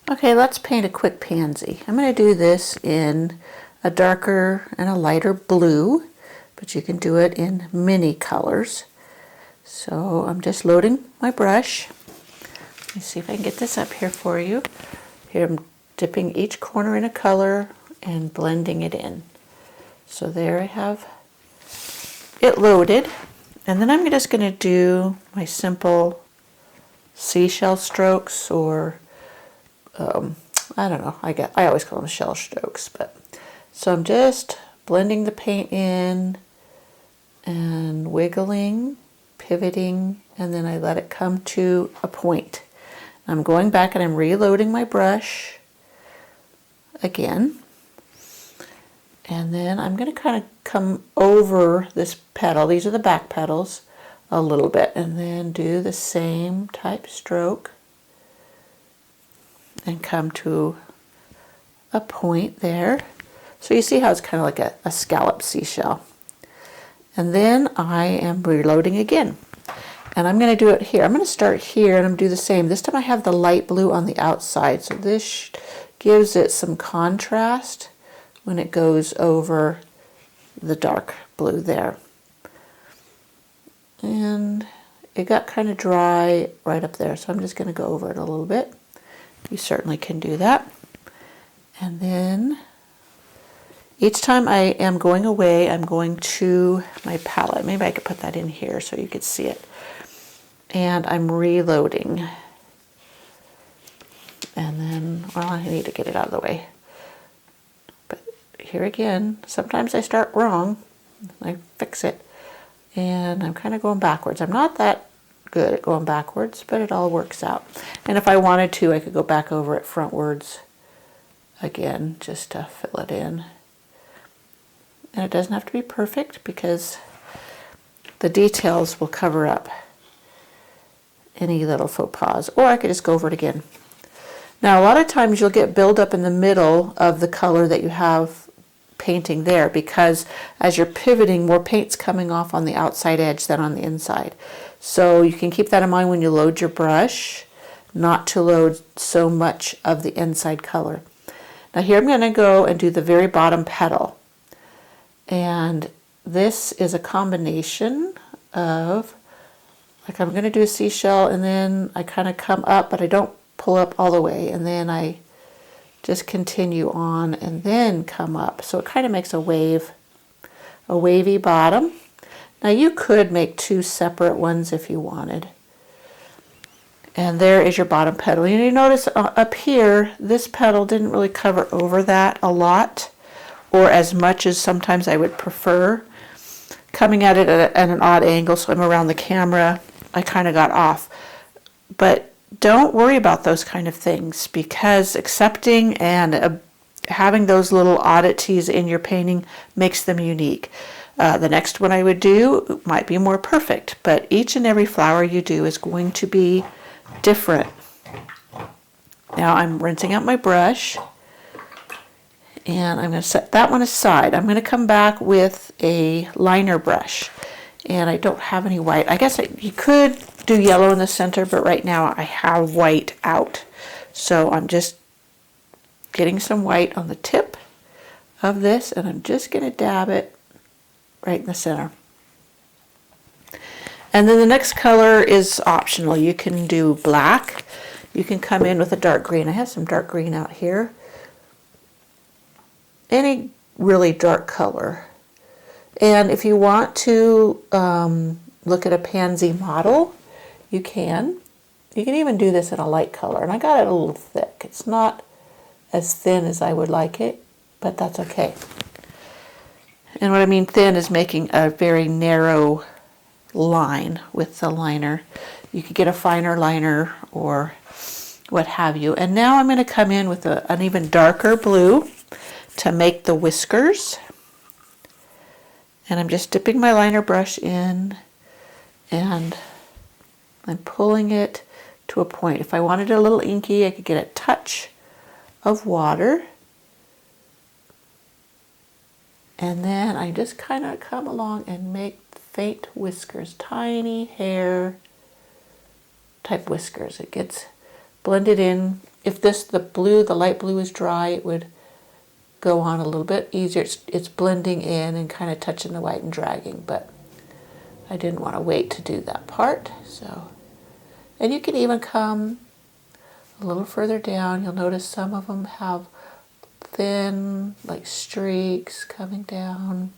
Okay, let's paint a quick pansy. I'm going to do this in a darker and a lighter blue, but you can do it in many colors. So I'm just loading my brush. Let me see if I can get this up here for you. Here I'm dipping each corner in a color and blending it in. So there I have it loaded. And then I'm just going to do my simple seashell strokes, or I don't know, I always call them shell strokes, but so I'm just blending the paint in and wiggling, pivoting, and then I let it come to a point. I'm going back and I'm reloading my brush again, and then I'm going to kind of come over this petal, these are the back petals, a little bit, and then do the same type stroke and come to a point there. So you see how it's kind of like a scallop seashell. And then I am reloading again. And I'm going to do it here. I'm going to start here and I'm going to do the same. This time I have the light blue on the outside. So this gives it some contrast when it goes over the dark blue there. And it got kind of dry right up there. So I'm just going to go over it a little bit. You certainly can do that. And then each time I am going away, I'm going to my palette. Maybe I could put that in here so you could see it. And I'm reloading. And then, well, I need to get it out of the way. But here again, sometimes I start wrong. I fix it. And I'm kind of going backwards. I'm not that good at going backwards, but it all works out. And if I wanted to, I could go back over it frontwards again just to fill it in. And it doesn't have to be perfect because the details will cover up any little faux pas. Or I could just go over it again. Now a lot of times you'll get buildup in the middle of the color that you have painting there, because as you're pivoting, more paint's coming off on the outside edge than on the inside. So you can keep that in mind when you load your brush, not to load so much of the inside color. Now here I'm going to go and do the very bottom petal. And this is a combination of, like, I'm going to do a seashell and then I kind of come up, but I don't pull up all the way, and then I just continue on and then come up. So it kind of makes a wavy bottom. Now you could make two separate ones if you wanted. And there is your bottom petal. And you notice up here, this petal didn't really cover over that a lot, or as much as sometimes I would prefer. Coming at it at an odd angle, so I'm around the camera, I kind of got off. But don't worry about those kind of things, because accepting and having those little oddities in your painting makes them unique. The next one I would do might be more perfect, but each and every flower you do is going to be different. Now I'm rinsing out my brush, and I'm going to set that one aside. I'm going to come back with a liner brush, and I don't have any white. I guess you could do yellow in the center, but right now I have white out. So I'm just getting some white on the tip of this, and I'm just going to dab it right in the center. And then the next color is optional. You can do black. You can come in with a dark green. I have some dark green out here. Any really dark color. And if you want to look at a pansy model, you can. You can even do this in a light color. And I got it a little thick. It's not as thin as I would like it, but that's okay. And what I mean thin is making a very narrow line with the liner. You could get a finer liner or what have you. And now I'm going to come in with an even darker blue to make the whiskers. And I'm just dipping my liner brush in, and I'm pulling it to a point. If I wanted it a little inky, I could get a touch of water. And then I just kind of come along and make faint whiskers, tiny hair type whiskers. It gets blended in if the light blue is dry, it would go on a little bit easier. It's blending in and kind of touching the white and dragging, but I didn't want to wait to do that part. So, and you can even come a little further down. You'll notice some of them have thin, like streaks coming down.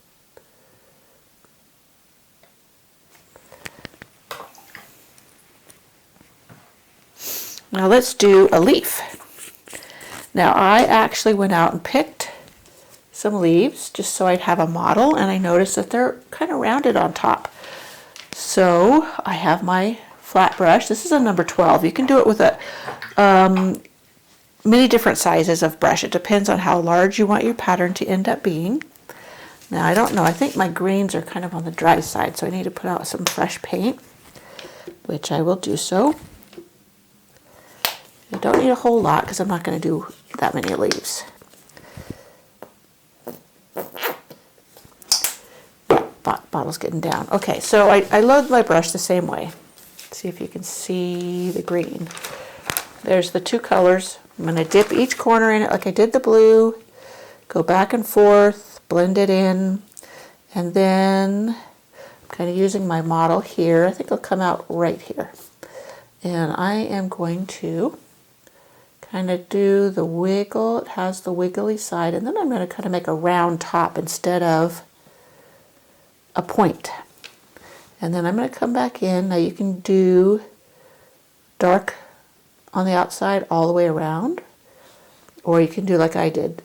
Now let's do a leaf. Now I actually went out and picked some leaves just so I'd have a model, and I noticed that they're kind of rounded on top. So I have my flat brush. This is a number 12. You can do it with a many different sizes of brush. It depends on how large you want your pattern to end up being. Now I don't know, I think my greens are kind of on the dry side, so I need to put out some fresh paint, which I will do so. You don't need a whole lot because I'm not going to do that many leaves. Bottle's getting down. Okay, so I load my brush the same way. Let's see if you can see the green. There's the two colors. I'm going to dip each corner in it like I did the blue, go back and forth, blend it in, and then I'm kind of using my model here. I think it'll come out right here. And I am going to kind of do the wiggle. It has the wiggly side, and then I'm going to kind of make a round top instead of a point. And then I'm going to come back in. Now you can do dark on the outside all the way around, or you can do like I did,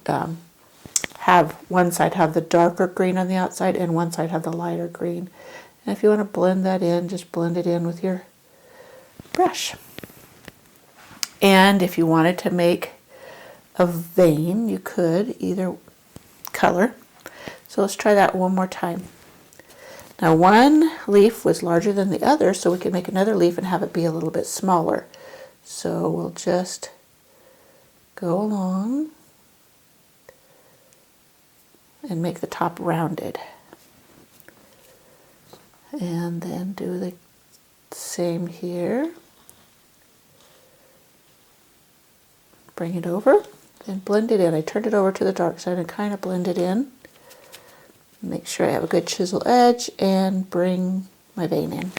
have one side have the darker green on the outside and one side have the lighter green. And if you want to blend that in, just blend it in with your brush. And if you wanted to make a vein, you could either color. So let's try that one more time. Now one leaf was larger than the other, so we could make another leaf and have it be a little bit smaller. So we'll just go along and make the top rounded. And then do the same here. Bring it over and blend it in. I turned it over to the dark side and kind of blend it in. Make sure I have a good chisel edge and bring my vein in.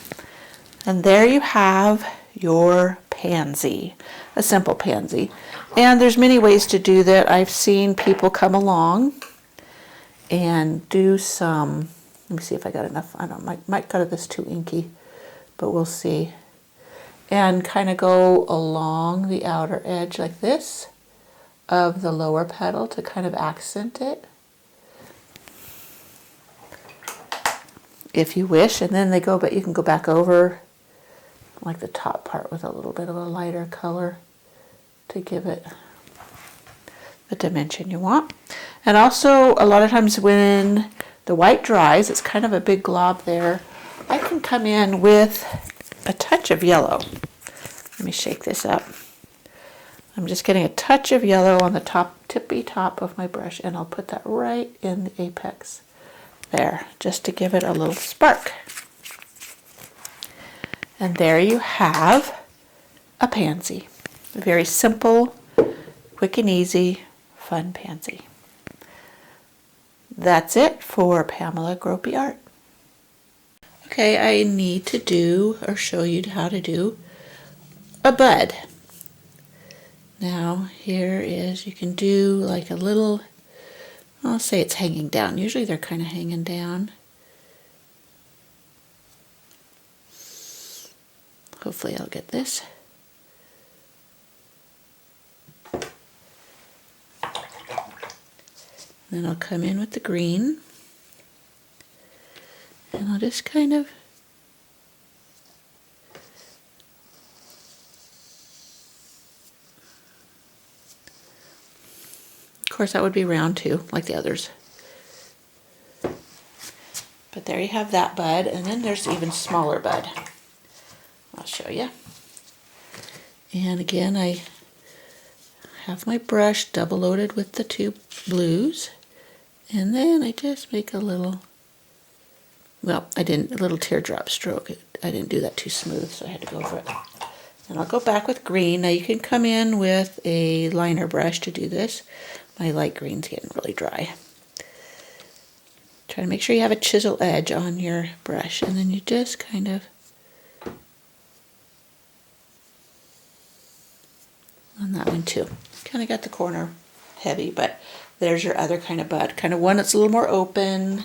And there you have your pansy, a simple pansy. And there's many ways to do that. I've seen people come along and do some, let me see if I got enough. I don't know, might cut this too inky, but we'll see. And kind of go along the outer edge like this of the lower petal to kind of accent it, if you wish. And then but you can go back over like the top part with a little bit of a lighter color to give it the dimension you want. And also a lot of times when the white dries, it's kind of a big glob there, I can come in with a touch of yellow. Let me shake this up. I'm just getting a touch of yellow on the tippy top of my brush, and I'll put that right in the apex there, just to give it a little spark. And there you have a pansy. A very simple, quick and easy, fun pansy. That's it for Pamela Groppe Art. Okay, I need to do or show you how to do a bud. Now here is, you can do like a little, I'll say it's hanging down. Usually they're kind of hanging down. Hopefully I'll get this. Then I'll come in with the green. And I'll just kind of course that would be round too, like the others. But there you have that bud, and then there's even smaller bud. I'll show you. And again, I have my brush double loaded with the two blues, and then I just make a little, well, a little teardrop stroke. I didn't do that too smooth, so I had to go over it And I'll go back with green. Now you can come in with a liner brush to do this. My light green's getting really dry. Try to make sure you have a chisel edge on your brush, and then you just kind of on that one too. Kind of got the corner heavy, but there's your other kind of bud. Kind of one that's a little more open.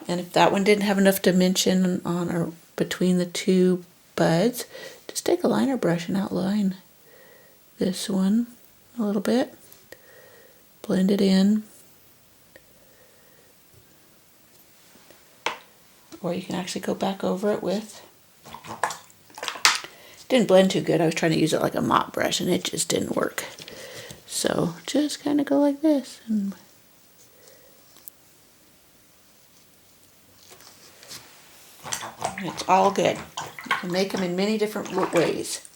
And if that one didn't have enough dimension on or between the two buds, just take a liner brush and outline this one a little bit. Blend it in. Or you can actually go back over it with, didn't blend too good. I was trying to use it like a mop brush and it just didn't work. So just kind of go like this. And it's all good. You can make them in many different ways.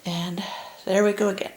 And there we go again.